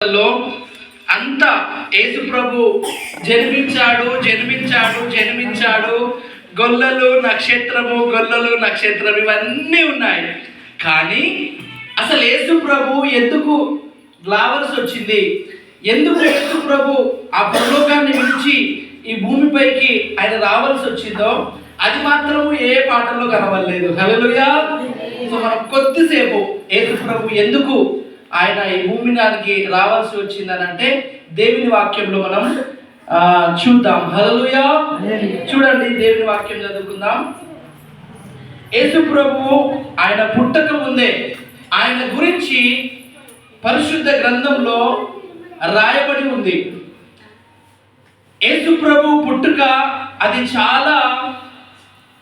లో అంతా యేసు ప్రభు జన్మించాడు. గొల్లలు నక్షత్రం ఇవన్నీ ఉన్నాయి. కానీ అసలు యేసు ప్రభు ఎందుకు రావాల్సి వచ్చింది? ఎందుకు యేసు ప్రభు ఆ పరలోకాన్ని విడిచి ఈ భూమిపైకి ఆయన రావాల్సి వచ్చిందో అది మాత్రము ఏ పాటల్లో కనవలేదు. హల్లెలూయా. సో మనం కొద్దిసేపు యేసు ప్రభు ఎందుకు ఆయన ఈ భూమి నానికి రావాల్సి వచ్చిందని అంటే దేవుని వాక్యంలో మనం చూద్దాం. హల్లెలూయా. చూడండి, దేవుని వాక్యం చదువుకుందాం. యేసు ప్రభు ఆయన పుట్టక ముందే ఆయన గురించి పరిశుద్ధ గ్రంథంలో రాయబడి ఉంది. యేసు ప్రభు పుట్టుక అది చాలా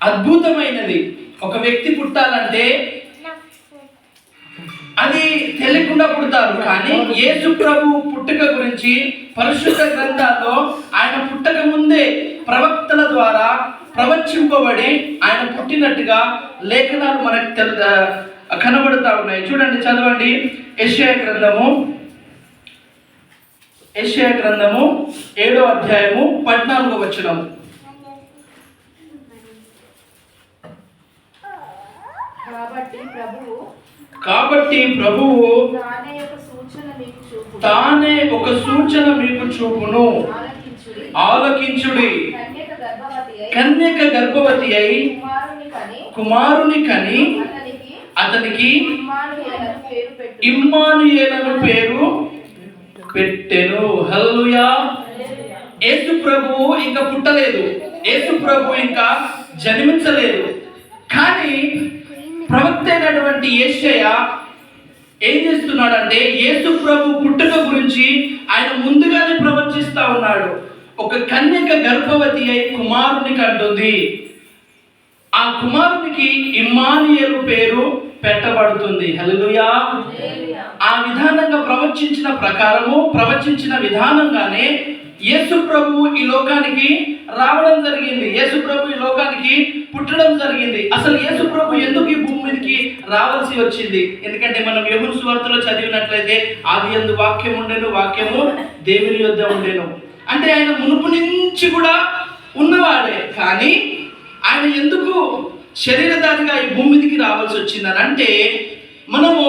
అద్భుతమైనది. ఒక వ్యక్తి పుట్టాలంటే అది తెలియకుండా పుడతారు. కానీ యేసు ప్రభు పుట్టుక గురించి పరిశుద్ధ గ్రంథాల్లో ఆయన పుట్టక ముందే ప్రవక్తల ద్వారా ప్రవచింపబడి ఆయన పుట్టినట్టుగా లేఖనాలు మనకు కనబడుతూ ఉన్నాయి. చూడండి, చదవండి. యెషయా గ్రంథము 7వ అధ్యాయము 14వ వచనం. కాబట్టి ప్రభువు తానే ఒక సూచన మీకు చూపును, ఆలకించుడి. కన్యక గర్భవతి అయి కుమారుని కని అతనికి ఇమ్మానుయేలను పేరు పెట్టెను. హల్లెలూయా. యేసు ప్రభువు ఇంకా పుట్టలేదు, యేసు ప్రభు ఇంకా జన్మించలేదు. కానీ ప్రవక్త అయినటువంటి యెషయా ఏం చేస్తున్నాడంటే యేసు ప్రభు పుట్టుక గురించి ఆయన ముందుగానే ప్రవచిస్తా ఉన్నాడు. ఒక కన్యక గర్భవతి అయి కుమారుని కంటుంది. ఆ కుమారునికి ఇమ్మానుయేలు పేరు పెట్టబడుతుంది. హల్లెలూయా. ఆ విధానంగా ప్రవచించిన విధానంగానే యేసు ప్రభు ఈ లోకానికి రావడం జరిగింది. యేసు ప్రభు ఈ లోకానికి పుట్టడం జరిగింది. అసలు యేసు ప్రభు ఎందుకు ఈ భూమి మీదకి రావాల్సి వచ్చింది? ఎందుకంటే మనం యోహాను సువార్తలో చదివినట్లయితే ఆదియందు వాక్యం ఉండెను, వాక్యము దేవుని యొద్ద ఉండెను. అంటే ఆయన మునుపు నుంచి కూడా ఉన్నవాడే. కానీ ఆయన ఎందుకు శరీరధారిగా ఈ భూమి మీదకి రావాల్సి వచ్చిందని అంటే మనము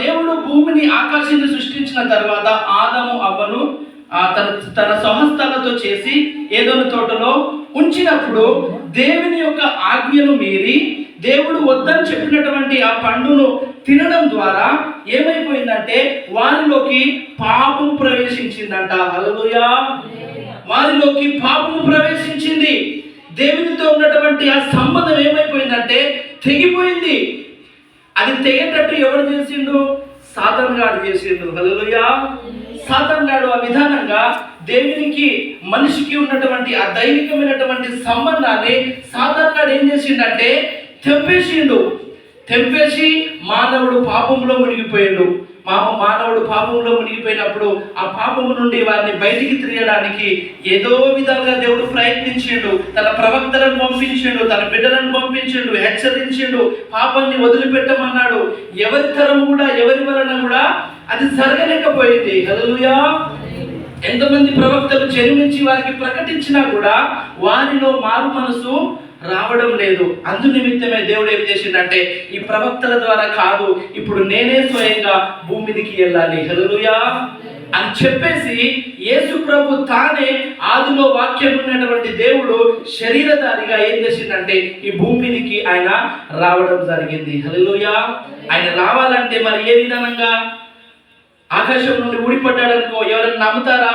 దేవుడు భూమిని ఆకాశాన్ని సృష్టించిన తర్వాత ఆదాము అవ్వను తన స్వహస్తాలతో చేసి ఏదోను తోటలో ఉంచినప్పుడు దేవుని యొక్క ఆజ్ఞను మీరి దేవుడు వద్దని చెప్పినటువంటి ఆ పండును తినడం ద్వారా ఏమైపోయిందంటే వారిలోకి పాపం ప్రవేశించిందంట. హల్లెలూయా. వారిలోకి పాపము ప్రవేశించింది. దేవునితో ఉన్నటువంటి ఆ సంబంధం ఏమైపోయిందంటే తెగిపోయింది. అది తెగేటట్టు ఎవరు చేసిండు? సాతాను గాడు చేసిండు. హల్లెలూయా. సాతాను గాడు ఆ విధానంగా దేవునికి మనిషికి ఉన్నటువంటి ఆ దైవికమైనటువంటి సంబంధాన్ని సాతాను గాడు ఏం చేసిండంటే తెంపేసి మానవుడు పాపంలో మునిగిపోయాడు. మానవుడు పాపంలో మునిగిపోయినప్పుడు ఆ పాపము నుండి వారిని బయటికి తీయడానికి ఏదో విధంగా దేవుడు ప్రయత్నించిండు. తన ప్రవక్తలను పంపించిండు, తన బిడ్డలను పంపించిండు, హెచ్చరించిండు, పాపాన్ని వదిలిపెట్టమన్నాడు. ఎవరి తరం కూడా ఎవరి వలన కూడా అది జరగలేకపోయింది. హల్లెలూయా. ఎంతమంది ప్రవక్తలు జన్మించి వారికి ప్రకటించినా కూడా వారిలో మారు మనసు రావడం లేదు. అందు నిమిత్తమే దేవుడు ఏం చేసిండంటే ఈ ప్రవక్తల ద్వారా కాదు, ఇప్పుడు నేనే స్వయంగా భూమి మీదకి వెళ్ళాలి. హల్లెలూయా అని చెప్పేసి యేసు ప్రభు తానే ఆదిలో వాక్యం ఉన్నటువంటి దేవుడు శరీరధారిగా ఏం చేసిండంటే ఈ భూమి మీదకి ఆయన రావడం జరిగింది. హల్లెలూయా. ఆయన రావాలంటే మరి ఏ విధానంగా? ఆకాశం నుండి ఊడిపడ్డాడనుకో ఎవరైనా నమ్ముతారా?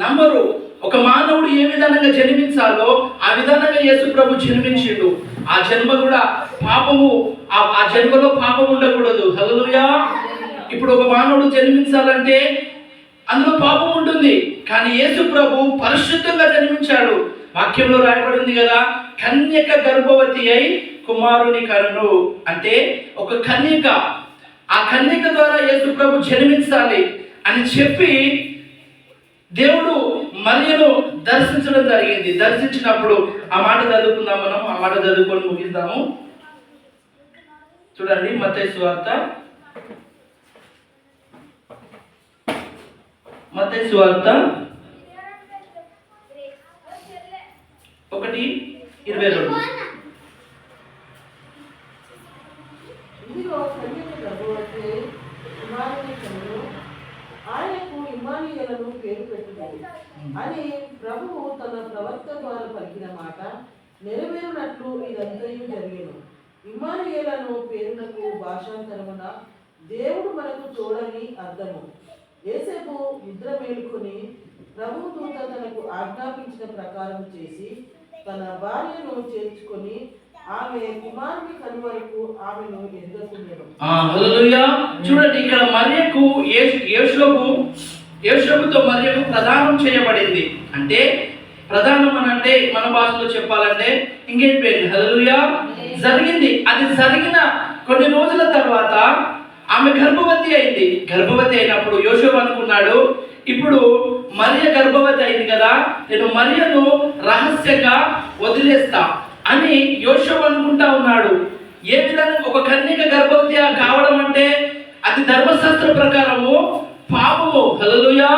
నమ్మరు. ఒక మానవుడు ఏ విధానంగా జన్మించాలో ఆ విధానంగా యేసు ప్రభు జన్మించిండు. ఆ జన్మ కూడా పాపము, ఆ జన్మలో పాపం ఉండకూడదు. హల్లెలూయా. ఇప్పుడు ఒక మానవుడు జన్మించాలంటే అందులో పాపం ఉంటుంది. కానీ యేసు ప్రభు పరిశుద్ధంగా జన్మించాడు. వాక్యంలో రాయబడింది కదా, కన్యక గర్భవతి అయి కుమారుని కనును. అంటే ఒక కన్యక, ఆ కన్యక ద్వారా యేసు ప్రభు జన్మించాలి అని చెప్పి దేవుడు మరియను దర్శించడం జరిగింది. దర్శించినప్పుడు ఆ మాట చదువుకుందాం. మనం ఆ మాట చదువుకొని ముగిద్దాము. చూడండి, మత్తయి సువార్త మత్తయి సువార్త 1:22. ఇదిగో కన్యక గర్భవతి కుమారుని కనును, ఆయనకు ఇమ్మానుయేలును పేరు పెట్టును అని ప్రభువు తన ప్రవక్త ద్వారా పలికిన మాట నెరవేరునట్లు ఇదంతయు జరిగెను. ఇమ్మానుయేలను పేరునకు భాషాంతరమున దేవుడు మనకు తోడని అర్థము. యేసేపు నిద్ర మేలుకొని ప్రభువు దూత తనకు ఆజ్ఞాపించిన ప్రకారం చేసి తన భార్యను చేర్చుకొని ఆమె కుమారుని కను వరకు ఆమెను ఎదుర్కొనేను. హల్లెలూయా. చూడండి, ఇక్కడ మరియకు యేషోబుతో మరియకు ప్రదానం చేయబడింది. అంటే ప్రధానం అని అంటే మన భాషలో చెప్పాలంటే ఎంగేజ్మెంట్. హల్లెలూయా. జరిగింది. అది జరిగిన కొన్ని రోజుల తర్వాత ఆమె గర్భవతి అయింది. గర్భవతి అయినప్పుడు యోసేపు అనుకున్నాడు, ఇప్పుడు మరియ గర్భవతి అయింది కదా, నేను మరియను రహస్యంగా వదిలేస్తా అని యోసేపు అనుకుంటా ఉన్నాడు. ఏ విధంగా ఒక కన్యక గర్భవతి కావడం అంటే అది ధర్మశాస్త్ర ప్రకారము పాపము. హల్లెలూయా.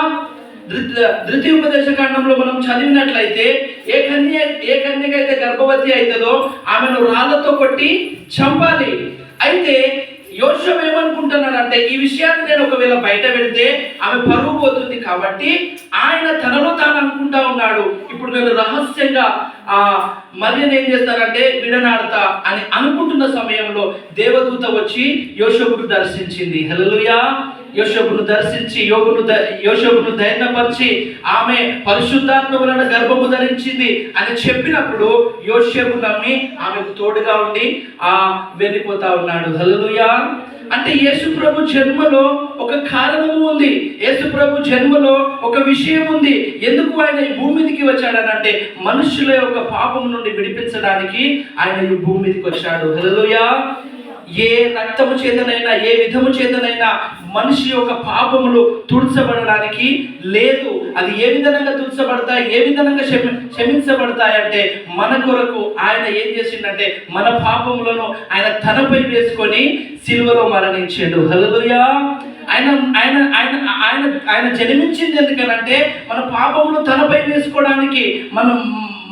ద్వితీయోపదేశ కాండంలో మనం చదివినట్లయితే ఏ కన్యక అయితే గర్భవతి అవుతుందో ఆమెను రాళ్లతో కొట్టి చంపాలి. అయితే యోసేపు ఏమనుకుంటున్నాడంటే ఈ విషయాన్ని నేను ఒకవేళ బయట పెడితే ఆమె పరువు పోతుంది కాబట్టి ఆయన తనలో తాను అనుకుంటా ఉన్నాడు, ఇప్పుడు నేను రహస్యంగా మరియను ఏం చేస్తానంటే విడనాడతా అని అనుకుంటున్న సమయంలో దేవదూత వచ్చి యోసేపును దర్శించింది. హల్లెలూయా. యోసేపును దర్శించి యోసేపును ధైర్యపరిచి ఆమె పరిశుద్ధాత్మ వలన గర్భము ధరించింది అని చెప్పినప్పుడు యోసేపు నమ్మి ఆమెకు తోడుగా ఉండి వెళ్ళిపోతా ఉన్నాడు. హల్లెలూయా. అంటే యేసు ప్రభు జన్మలో ఒక కారణము ఉంది. యేసు ప్రభు జన్మలో ఒక విషయం ఉంది. ఎందుకు ఆయన ఈ భూమి మీదకి వచ్చాడనంటే మనుషుల యొక్క పాపం నుండి విడిపించడానికి ఆయన ఈ భూమి మీదకి వచ్చాడు. హల్లెలూయా. ఏ రక్తము చేతనైనా ఏ విధము చేతనైనా మనిషి యొక్క పాపములు తుడిచబడడానికి లేదు. అది ఏ విధంగా తుడిచబడతాయి, ఏ విధంగా క్షమించబడతాయంటే మన కొరకు ఆయన ఏం చేసిందంటే మన పాపములను ఆయన తనపై వేసుకొని సిలువలో మరణించాడు. హల్లెలూయా. ఆయన ఆయన ఆయన ఆయన ఆయన జన్మించింది ఎందుకనంటే మన పాపములు తనపై వేసుకోవడానికి,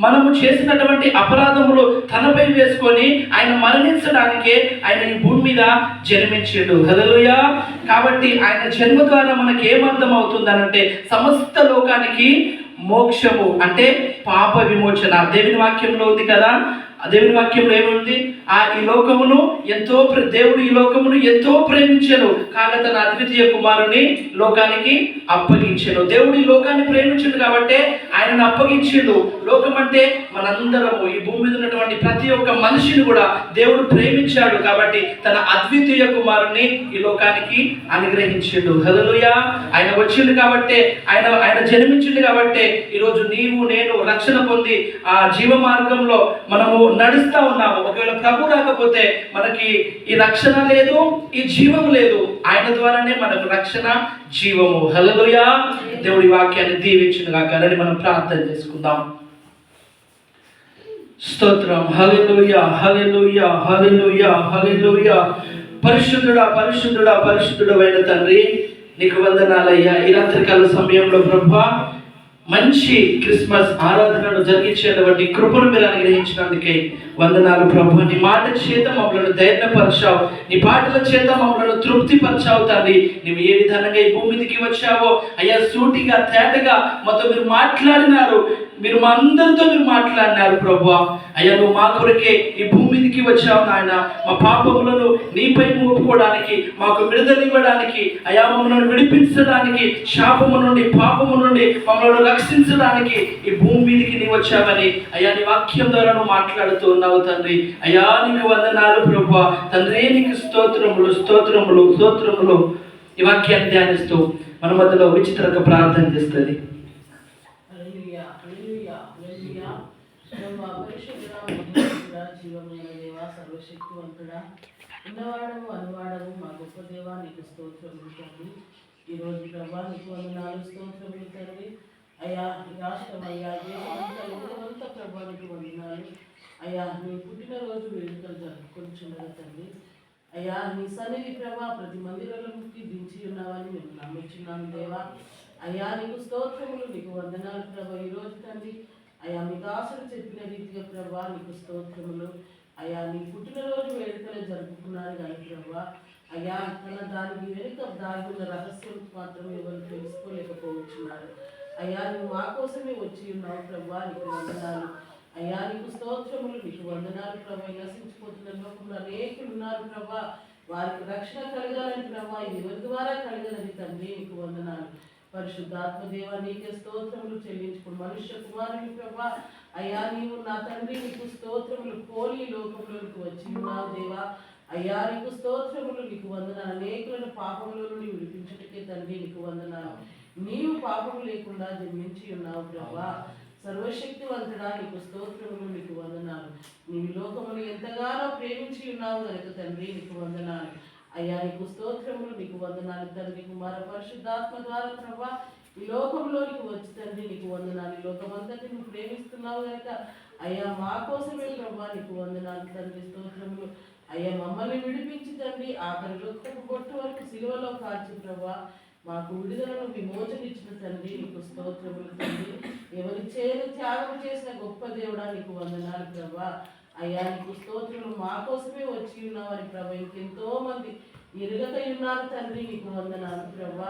మనము చేసినటువంటి అపరాధములు తనపై వేసుకొని ఆయన మరణించడానికే ఆయన ఈ భూమి మీద జన్మించాడు. హల్లెలూయా. కాబట్టి ఆయన జన్మ ద్వారా మనకి ఏమర్థం అవుతుందనంటే సమస్త లోకానికి మోక్షము అంటే పాప విమోచన. దేవుని వాక్యంలో ఉంది కదా, దేవుని వాక్యంలో ఏముంది? ఈ లోకమును దేవుడు ఈ లోకమును ఎంతో ప్రేమించెను కాగా తన అద్వితీయ కుమారుని లోకానికి అప్పగించెను. దేవుడు ఈ లోకాన్ని ప్రేమించడు కాబట్టి ఆయనను అప్పగించిండు. లోకం అంటే మనందరము, ఈ భూమి మీద ఉన్నటువంటి ప్రతి ఒక్క మనిషిని కూడా దేవుడు ప్రేమించాడు కాబట్టి తన అద్వితీయ కుమారుని ఈ లోకానికి అనుగ్రహించిండు. హల్లెలూయా. ఆయన వచ్చిండు కాబట్టి ఆయన జన్మించిండు కాబట్టి ఈరోజు నీవు నేను రక్షణ పొంది ఆ జీవ మార్గంలో మనము నడుస్తా ఉన్నాము. ఒకవేళ ప్రభు రాకపోతే మనకి ఈ రక్షణ లేదు, ఈ జీవం లేదు. ఆయన ద్వారానే మనకు రక్షణ, జీవము. హల్లెలూయా. దేవుడి వాక్యాన్ని దీవించునుగాక అని మనం ప్రార్థన చేసుకుందాం. స్తోత్రం. హల్లెలూయా, హల్లెలూయా, హల్లెలూయా, హల్లెలూయా. పరిశుద్ధుడా పరిశుద్ధుడా పరిశుద్ధుడైన తండ్రి నీకు వందనాలయ్యా. ఈ రాత్రికాల సమయంలో ప్రభువా మంచి క్రిస్మస్ ఆరాధనను జరిగించేటువంటి కృపను మీరు అనుగ్రహించినందుకే వందనాలు ప్రభు. నీ మాట చేత మమ్మల్ని ధైర్యపరిచావు, నీ పాటల చేత మమ్మల్ని తృప్తిపరిచావు తండ్రి. నువ్వు ఏ విధంగా ఈ భూమి మీదకి వచ్చావో అయ్యా సూటిగా తేటగా మాతో మీరు మాట్లాడినారు, మీరు మా అందరితో మీరు మాట్లాడినారు ప్రభు. అయ్యా నువ్వు మా కొరకే ఈ భూమి మీదకి వచ్చావు నాయన, మా పాపములను నీపై మోపుకోవడానికి, మాకు విడుదలివ్వడానికి, అయ్యా మమ్మల్ని విడిపించడానికి, శాపము నుండి పాపము నుండి మమ్మల్ని రక్షించడానికి ఈ భూమి మీదకి నీవు వచ్చావని అయ్యా నీ వాక్యం ద్వారా నువ్వు మాట్లాడుతూ ఉన్నావు తండ్రి. అయ్యా నీకు వందనాలు ప్రభువా. తండ్రి నీకు స్తోత్రములు స్తోత్రములు స్తోత్రములు. ఈ వాక్యాన్ని ధ్యానిస్తూ మన మధ్యలో విచిత్రంగా ప్రార్థన చేస్తుంది. సర్వశక్తివంతుడా, ఉన్నవాడము అనువాడము మా గొప్ప దేవా నీకు స్తోత్రములు తండ్రి. ఈరోజు ప్రభా నీకు వందనాలు స్తోత్రములు తండ్రి. అయ్యా రాష్ట్రం అయ్యా దేశమంతా ప్రభా నీకు వందనాలు. అయ్యా నీ పుట్టినరోజు వేడుకలు జరుపుకొనిచున్నారు తండ్రి. అయ్యా నీ సన్నిధి ప్రభా ప్రతి మందిరంలోకి దించి ఉన్నావని మేము నమ్ముచున్నాను దేవా. అయ్యా నీకు స్తోత్రములు, నీకు వందనాలు ప్రభా. ఈరోజు తండ్రి అయ్యా మీ దాసుడు చెప్పిన రీతిగా ప్రభా నీకు స్తోత్రములు. అయ్యా నీ పుట్టినరోజు వేడుకలు జరుపుకున్నారు కానీ ప్రభా అయ్యా దానికి వెనుక దాగున్న రహస్యం మాత్రం ఎవరు తెలుసుకోలేకపోతున్నారు. అయ్యా నువ్వు మా కోసమే వచ్చి ఉన్నావు ప్రభా, నీకు వందనాలు. అయ్యా నీకు స్తోత్రములు, నీకు వందనాలు ప్రభా. నశించిపోతున్న లోకంలో అనేకులు ఉన్నారు ప్రభా, వారికి రక్షణ కలగాలని ప్రభా, ఎవరి ద్వారా కలగలని తండ్రి నీకు వందనాలు. పరిశుద్ధాత్మ దేవా నీకే స్తోత్రములు చెల్లించుకుని మనుష్య కుమారుని ప్రభా అయ్యా నీవు నా తండ్రి నీకు స్తోత్రములు పోలి లోకంలోనికి వచ్చి ఉన్నావు దేవా. అయ్యా నీకు స్తోత్రములు, నీకు వందనాలు. అనేకులను పాపములో నుండి విడిపించుటకే తండ్రి నీకు వందనాలు. నీవు పాపము లేకుండా జన్మించి ఉన్నావు ప్రభా. సర్వశక్తివంతుడా నీకు స్తోత్రములు, నీకు వందనాలు. నీవు లోకమును ఎంతగానో ప్రేమించి ఉన్నావు కనుక తండ్రి నీకు వందనాలు. అయ్యా నీకు స్తోత్రములు, నీకు వందనాలు. తండ్రి కుమార పరిశుద్ధాత్మ ద్వారా ప్రభా ఈ లోకంలోనికి వచ్చి తండ్రి నీకు వందనాలు. ఈ లోకమంతటి నువ్వు ప్రేమిస్తున్నావు కనుక అయ్యా మా కోసమే ప్రభా నీకు వందనాలు తండ్రి. స్తోత్రములు అయ్యా మమ్మల్ని విడిపించి తండ్రి ఆఖరి రొక్కకు బొట్టు వరకు సిలువలో కాల్చి ప్రభా మాకు విడుదలను విమోచన ఇచ్చిన తండ్రి నీకు స్తోత్రములు తండ్రి. ఎవరి చేయని త్యాగం చేసిన గొప్ప దేవుడా నీకు వందనాలు ప్రభా. అయ్యా నీకు స్తోత్రములు, మా కోసమే వచ్చి ఉన్నామని ప్రభా. ఇంకెంతో మంది ఎరుగక ఉన్నారు తండ్రి నీకు వందనాలు ప్రభా.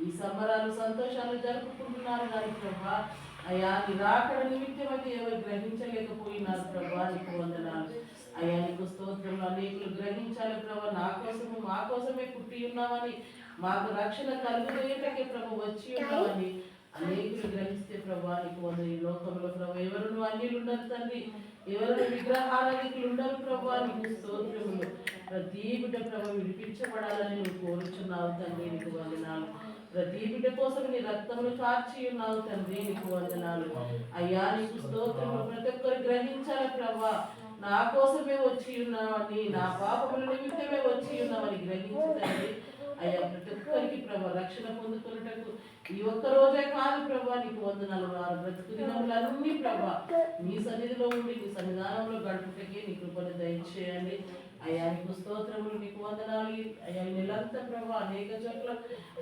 ఈ సంబరాలు సంతోషాలు జరుపుకుంటున్నారు కానీ ప్రభా అయ్యా నీ రాకడ నిమిత్తం అయితే ఎవరు గ్రహించలేకపోయినారు ప్రభా నీకు వందనాలు. అయ్యా నీకు స్తోత్రములు, అనేకులు గ్రహించాలి ప్రభా, నా కోసము మా కోసమే పుట్టి ఉన్నామని, మాకు రక్షణ కలుగుదేటకే ప్రభు వచ్చి ఉన్నామని అనేకులు గ్రహిస్తే ప్రభా నీకు వందనాలు. ఈ లోకంలో ప్రభు ఎవరు అన్యులు ఉండరు తండ్రి, ఎవరు విగ్రహారాధికులు ఉండరు ప్రభా నీకు స్తోత్రములు. ప్రతి బిడ్డ ప్రభు విడిపించబడాలని నువ్వు కోరుచున్నావు తండ్రి నీకు వందనాలు. ప్రతి బిడ్డ కోసం నీ రక్తమును కార్చి ఉన్నావు తండ్రి నీకు వందనాలు. అయ్యా నీకు స్తోత్రములు. ప్రతి ఒక్కరు గ్రహించాలి ప్రభా, నా కోసమే వచ్చి ఉన్నావని, నా పాపముల నిమిత్తమే వచ్చి ఉన్నామని గ్రహించండి. అయ్యా ప్రతి ఒక్కరికి ప్రభా రక్షణ పొందుకున్నటకు ఈ ఒక్క రోజే కాదు ప్రభా నీకు వందనాలు. వారు బ్రతుకు దినములన్నీ ప్రభా నీ సన్నిధిలో ఉండి నీ సన్నిధానంలో గడుపుటకే నీ కృపను దయచేయండి. అయ్యా నీకు స్తోత్రములు, నీకు వందనాలు. అయ్యా నెలంతా ప్రభా అనేక చోట్ల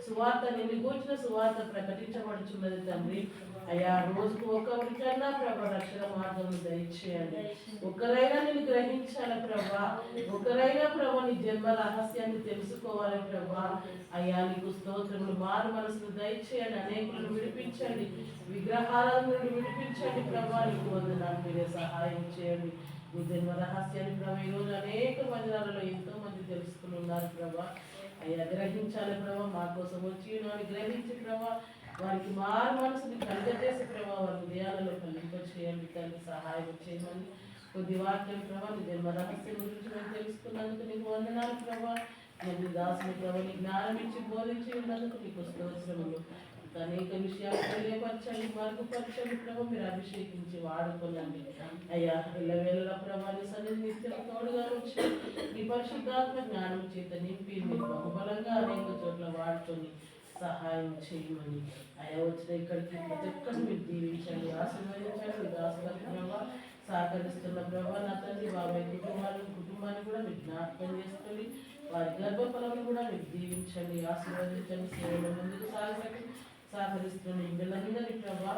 సువార్త నిన్ను కూర్చిన సువార్త ప్రకటించబడుచున్నది తండ్రి. అయ్యా రోజుకు ఒక్కరికన్నా ప్రభా రక్షణ మార్గం దయచేయండి. ఒక్కరైనా నేను గ్రహించాలి ప్రభా, ఒక్కరైనా ప్రభా నీ జన్మ రహస్యాన్ని తెలుసుకోవాలి ప్రభా. అయ్యా నీకు స్తోత్రములు, మారు మనసును దయచేయండి. అనేకులను విడిపించండి, విగ్రహాల నుండి విడిపించండి ప్రభా నీకు వందనాలు. మీరే సహాయం చేయండి. నీ జన్మ రహస్యాన్ని ప్రభా ఈరోజు అనేక మందిరాలలో ఎంతో మంది తెలుసుకుని ఉన్నారు ప్రభా. అయ్యా గ్రహించాలి ప్రభా, మా కోసం వచ్చి ఉన్నామని గ్రహించి ప్రభా వారికి మారు మనసుని కలుగజేసి ప్రభా వారి హృదయాలలో కలిగింపచేయండి తండ్రి. సహాయం చేయమని కొద్ది వాక్యం ప్రభా నీ జన్మ రహస్యం గురించి మేము తెలుసుకున్నందుకు నీకు వందనాలు ప్రభా. నేను దాసుని ప్రభా నీ జ్ఞానం ఇచ్చి బోధించి ఉన్నందుకు నీకు స్తోత్రములు. అనేక విషయాలు తెలియపరచండి, మరుగుపరచండి ప్రభా, మీరు అభిషేకించి వాడుకోనండి. అయ్యా ఇళ్ళవేళ ప్రభా నీ సన్నిధి నిత్యం తోడుగా వచ్చి నీ పరిశుద్ధాత్మ జ్ఞానం చేత నింపి మీరు బహుబలంగా అనేక చోట్ల వాడుకొని సహాయం చేయమని. అయ్యా వచ్చిన ఇక్కడికి ప్రతి ఒక్కరిని మీరు దీవించండి, ఆశీర్వదించండి. దాసులకు ప్రభా సహకరిస్తున్న ప్రభా నా తండ్రి బాబాయ్ కుటుంబాన్ని కూడా మీరు జ్ఞాపకం చేసుకొని వారి గర్భఫలను కూడా మీరు దీవించండి, ఆశీర్వదించండి. సేవల ముందుకు సహకరిస్తున్న బిడ్డలందరి ప్రభా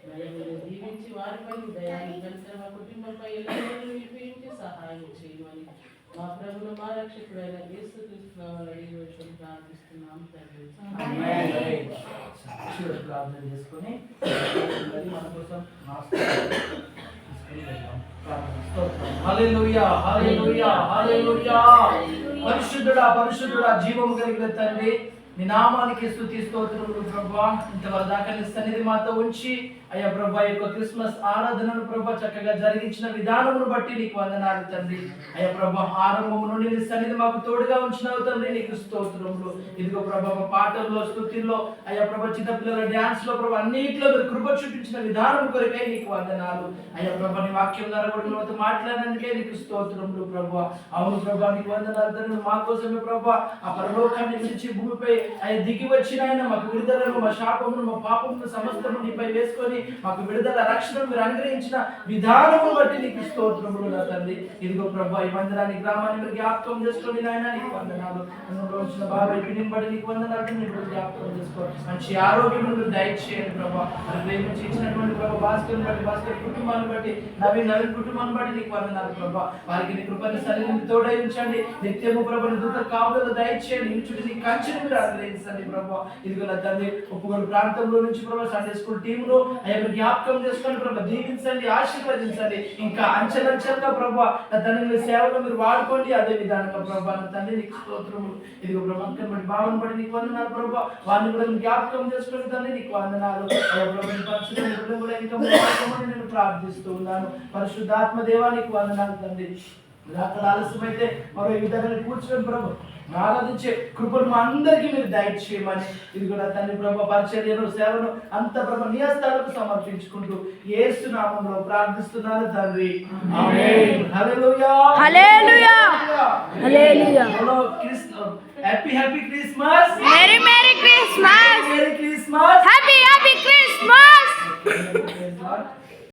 మరి మీరు దీవించి వారిపై దయాన్ని కలిసిన మా కుటుంబంపై ఎల్లవేళ నిలిపించి సహాయం చేయమని మా ప్రభువు మా రక్షకుడైన యేసుక్రీస్తు నామములో అడిగి వచ్చి ప్రార్థిస్తున్నాం తండ్రి. ప్రార్థన చేసుకొని మన కోసం హల్లెలూయా హల్లెలూయా హల్లెలూయా. పరిశుద్ధుడా పరిశుద్ధుడా జీవము కలిగిన తండ్రి నీ నామానికి స్తుతి స్తోత్రములు ప్రభా. ఇంతవరకు దాకా నీ సన్నిధి మాతో ఉంచి అయ్యా ప్రభా యొక్క క్రిస్మస్ ఆరాధనను ప్రభా చక్కగా జరిగించిన విధానమును బట్టి నీకు వందనాలు తండ్రి. అయ్యా ప్రభా ఆరంభము నుండి నీ సన్నిధి మాకు తోడుగా ఉంచినావు తండ్రి, నీకు స్తోత్రములు. ఇదిగో ప్రభా పాటల్లో స్తుతిల్లో అయ్యా ప్రభా చిన్నపిల్లల డ్యాన్స్ లో ప్రభా అన్నింటిలో మీరు కృప చూపించిన విధానం కొరకై నీకు వందనాలు. అయ్యా ప్రభా నీ వాక్యం ద్వారా కూడా నువ్వు మాట్లాడినందుకే నీకు స్తోత్రములు ప్రభా. అవును ప్రభా నీకు వందనాలు తండ్రి. మా కోసమే ప్రభా ఆ పరలోకాన్ని విడిచి భూమిపై ఆయన దిగి వచ్చిన ఆయన మాకు విడుదలను, మా శాపమును, మా పాపమును సమస్తము నీపై వేసుకొని మాకు విడుదల రక్షణను మీరు అనుగ్రహించిన విధానము బట్టి నీకు స్తోత్రములు నా తండ్రి. ఇదిగో ప్రభా ఈ మందిరాన్ని, గ్రామాన్ని మీరు జ్ఞాపకం చేసుకొని నాయన నీకు వందనాలు. అందులో వచ్చిన బాబాయ్ పిన్నిని బట్టి నీకు వందనాలు. మీరు జ్ఞాపకం చేసుకో, మంచి ఆరోగ్యం మీరు దయచేయండి ప్రభా. మరి ప్రేమించి ఇచ్చినటువంటి ప్రభా భాస్కర్ బట్టి, భాస్కర్ కుటుంబాన్ని బట్టి, నవీన్ కుటుంబాన్ని బట్టి నీకు వందనాలు ప్రభా. వారికి నీ కృపని సన్నిధిని తోడై ఉంచండి. నిత్యము ప్రభుని దూత కాపుదల దయచేయండి. ఇంచుడి నీ కంచెను మీరు అనుగ్రహించండి ప్రభా. ఇదిగో నా తండ్రి ఒప్పుకొని ప్రాంతంలో నుంచి ప్రభా సండే స్కూల్ టీమును అయ్యా జ్ఞాపకం చేసుకొని ప్రభా దీవించండి, ఆశీర్వదించండి. ఇంకా అంచెలంచెలుగా ప్రభా నా తండ్రి మీ సేవలో మీరు వాడుకోండి. అదే విధానంగా ప్రభా నా తండ్రి నీకు స్తోత్రములు. ఇదిగో ప్రభా బట్టి భావన బట్టి నీకు వందనాలు ప్రభా. వారిని కూడా జ్ఞాపకం చేసుకుని తండ్రి నీకు వందనాలు. అయ్యా ప్రభా పరిశుద్ధ కూడా ఇంకా నేను ప్రార్థిస్తూ ఉన్నాను. పరిశుద్ధాత్మ దేవానికి వందనాలు తండ్రి. అక్కడ ఆలస్యమైతే మరో ఈ విధంగా కూర్చొని ప్రభు ఆరాధించే కృపను మా అందరికీ మీరు దయచేయమని ఇది కూడా తండ్రి ప్రభు పరిచర్యను, సేవను అంత ప్రభు నీ హస్తాలకు సమర్పించుకుంటూ యేసు నామములో ప్రార్థిస్తున్నాను తండ్రి. Amen. Hallelujah hallelujah hallelujah. Happy Christmas. Merry Christmas. Merry Christmas. Happy Christmas.